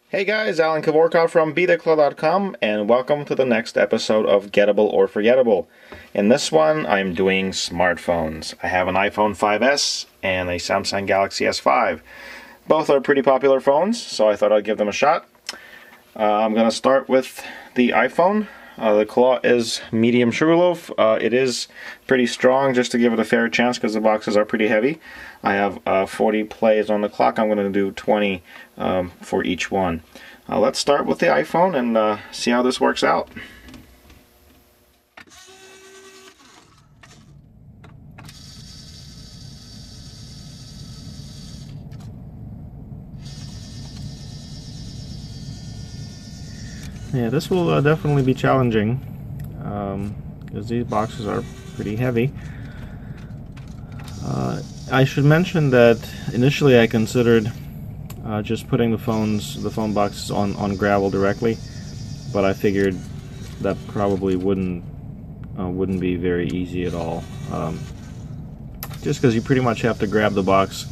Hey guys, Allen Kevorkov from BeTheClaw.com, and welcome to the next episode of Gettable or Forgettable. In this one, I'm doing smartphones. I have an iPhone 5S and a Samsung Galaxy S5. Both are pretty popular phones, so I thought I'd give them a shot. I'm going to start with the iPhone. The claw is medium sugarloaf. It is pretty strong, just to give it a fair chance because the boxes are pretty heavy. I have 40 plays on the clock. I'm going to do 20 for each one. Let's start with the iPhone and see how this works out. Yeah, this will definitely be challenging because these boxes are pretty heavy. I should mention that initially I considered just putting the phone boxes on gravel directly, but I figured that probably wouldn't be very easy at all. Just because you pretty much have to grab the box,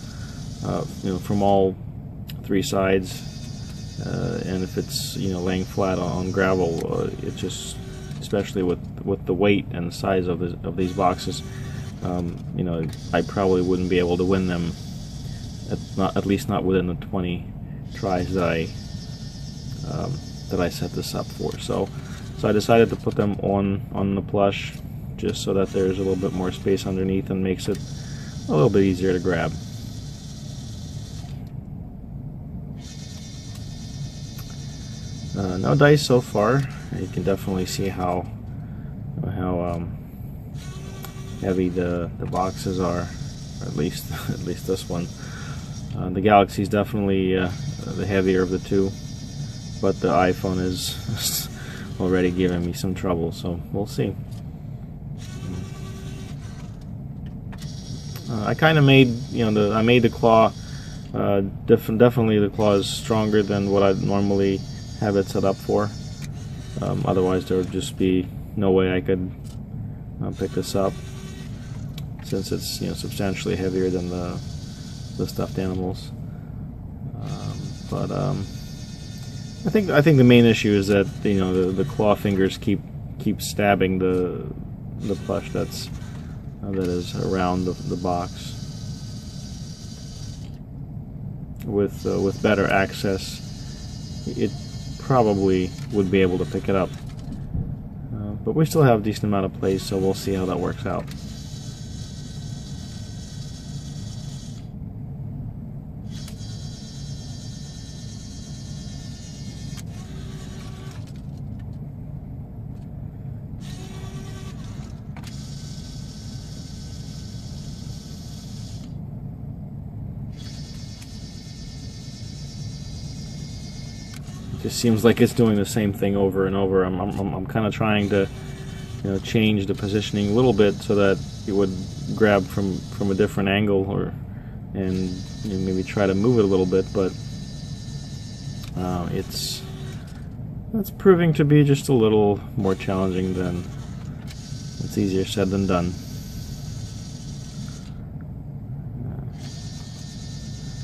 from all three sides. And if it's laying flat on gravel, it just, especially with the weight and the size of these boxes, I probably wouldn't be able to win them. At least not within the 20 tries that I set this up for. So I decided to put them on the plush, just so that there's a little bit more space underneath and makes it a little bit easier to grab. No dice so far. You can definitely see how heavy the boxes are, or at least this one. The Galaxy is definitely the heavier of the two, but the iPhone is already giving me some trouble. So we'll see. I kind of made I made the claw. Definitely the claw is stronger than what I'd normally have it set up for. Otherwise there would just be no way I could pick this up, since it's substantially heavier than the stuffed animals. But I think the main issue is that the claw fingers keep stabbing the plush that is around the box. With better access, it probably would be able to pick it up, but we still have a decent amount of plays, so we'll see how that works out. Just seems like it's doing the same thing over and over. I'm kind of trying to change the positioning a little bit so that it would grab from a different angle, and maybe try to move it a little bit, but it's proving to be just a little more challenging than it's easier said than done.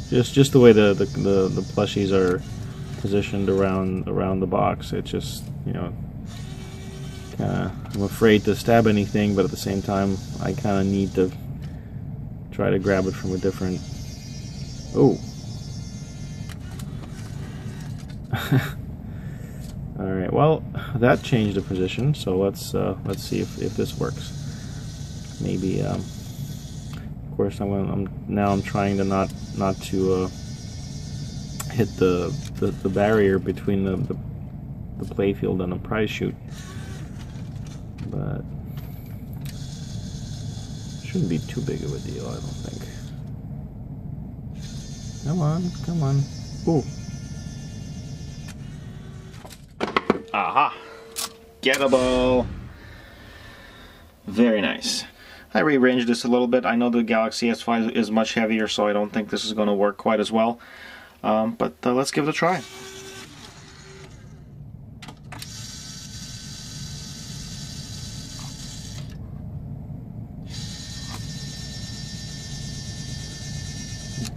Just the way the plushies are positioned around the box, it just I'm afraid to stab anything, but at the same time I kind of need to try to grab it from a different. Oh. All right. Well, that changed the position, so let's see if this works. Maybe. Of course, I'm trying to not to hit the barrier between the playfield and the prize chute, but shouldn't be too big of a deal, I don't think. Come on. Ooh. Aha! Gettable! Very nice. I rearranged this a little bit. I know the Galaxy S5 is much heavier, so I don't think this is going to work quite as well. But let's give it a try.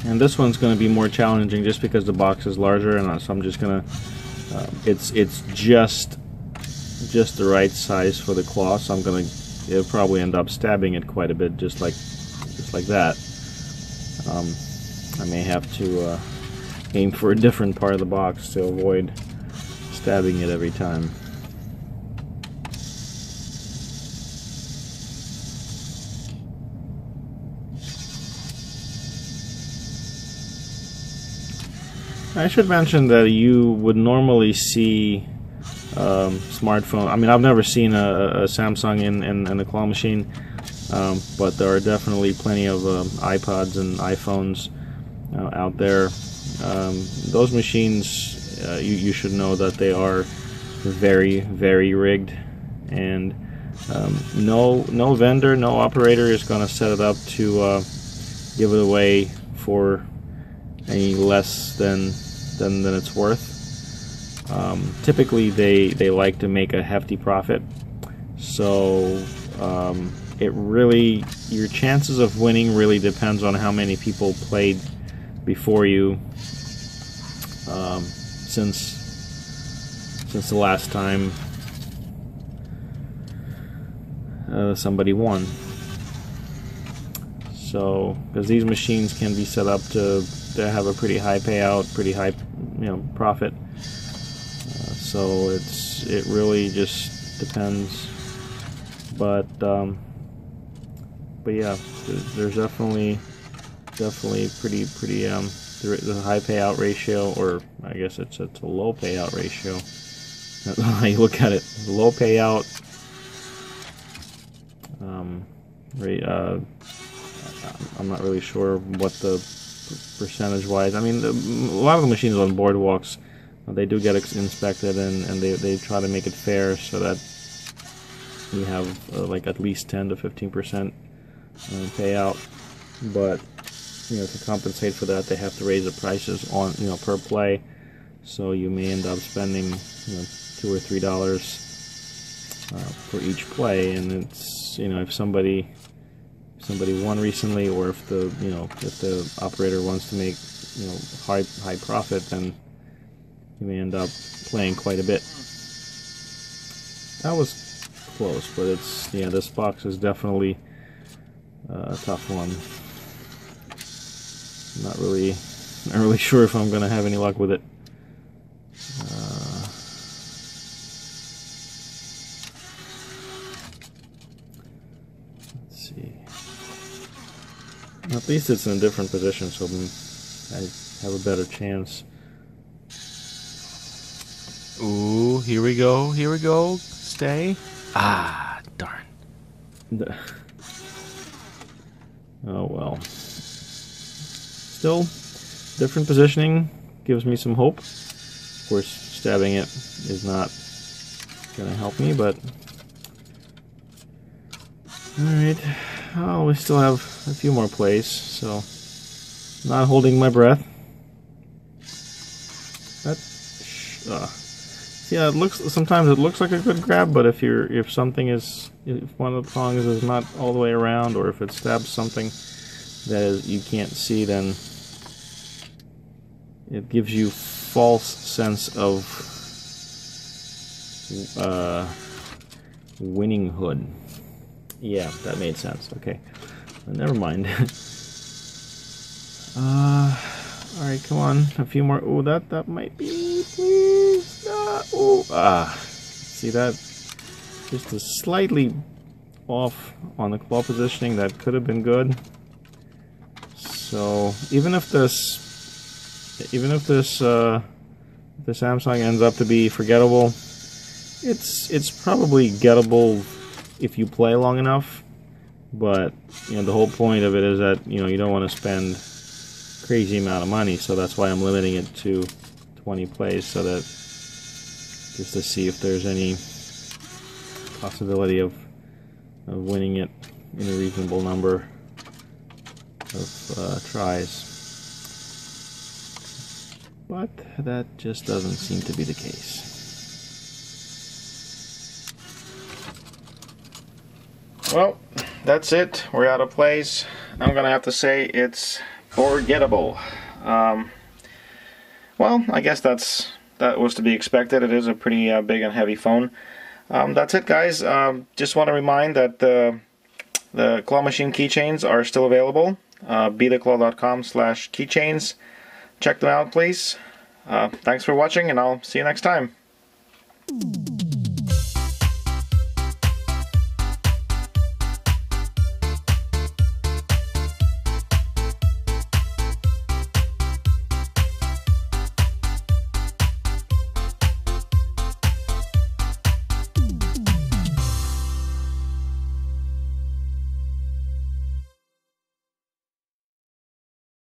And this one's going to be more challenging just because the box is larger, and so I'm just going to. It's just the right size for the claw, so I'm going to. It'll probably end up stabbing it quite a bit, just like that. I may have to aim for a different part of the box to avoid stabbing it every time. I should mention that you would normally see smartphone. I mean, I've never seen a Samsung in the claw machine, but there are definitely plenty of iPods and iPhones out there. Those machines, you should know that they are very, very rigged, and no vendor, no operator is going to set it up to give it away for any less than it's worth. Typically they like to make a hefty profit, so it really, your chances of winning really depends on how many people played before you since the last time somebody won. So, because these machines can be set up to have a pretty high payout, pretty high, profit. So it really just depends. But yeah, there's definitely pretty the high payout ratio, or I guess it's a low payout ratio. That's how you look at it. Low payout. I'm not really sure what the percentage-wise. I mean, a lot of the machines on boardwalks, they do get inspected, and they try to make it fair so that you have like at least 10 to 15% payout. But to compensate for that, they have to raise the prices on per play. So you may end up spending $2 or $3 for each play, and it's if somebody won recently, or if the if the operator wants to make high profit, then you may end up playing quite a bit. That was close, but it's this box is definitely a tough one. Not really sure if I'm gonna have any luck with it. Let's see. At least it's in a different position, so I have a better chance. Ooh, here we go, stay. Ah, darn. Oh well. Still, different positioning gives me some hope. Of course, stabbing it is not gonna help me, but... Alright, well, we still have a few more plays, so... Not holding my breath. Yeah, sometimes it looks like a good grab, but if one of the prongs is not all the way around, or if it stabs something that you can't see, then it gives you false sense of winninghood. Yeah, that made sense. Okay, never mind. Alright, come on. A few more. Oh, that might be. Please. See that? Just a slightly off on the claw positioning. That could have been good. So even if the Samsung ends up to be forgettable, it's probably gettable if you play long enough. But the whole point of it is that you don't want to spend crazy amount of money, so that's why I'm limiting it to 20 plays, so that just to see if there's any possibility of winning it. in a reasonable number of tries. But that just doesn't seem to be the case. Well, that's it. We're out of place. I'm gonna have to say it's forgettable. Well, I guess that was to be expected. It is a pretty big and heavy phone. That's it, guys. Just want to remind that the claw machine keychains are still available. BeTheClaw.com/keychains. Check them out, please. Thanks for watching, and I'll see you next time.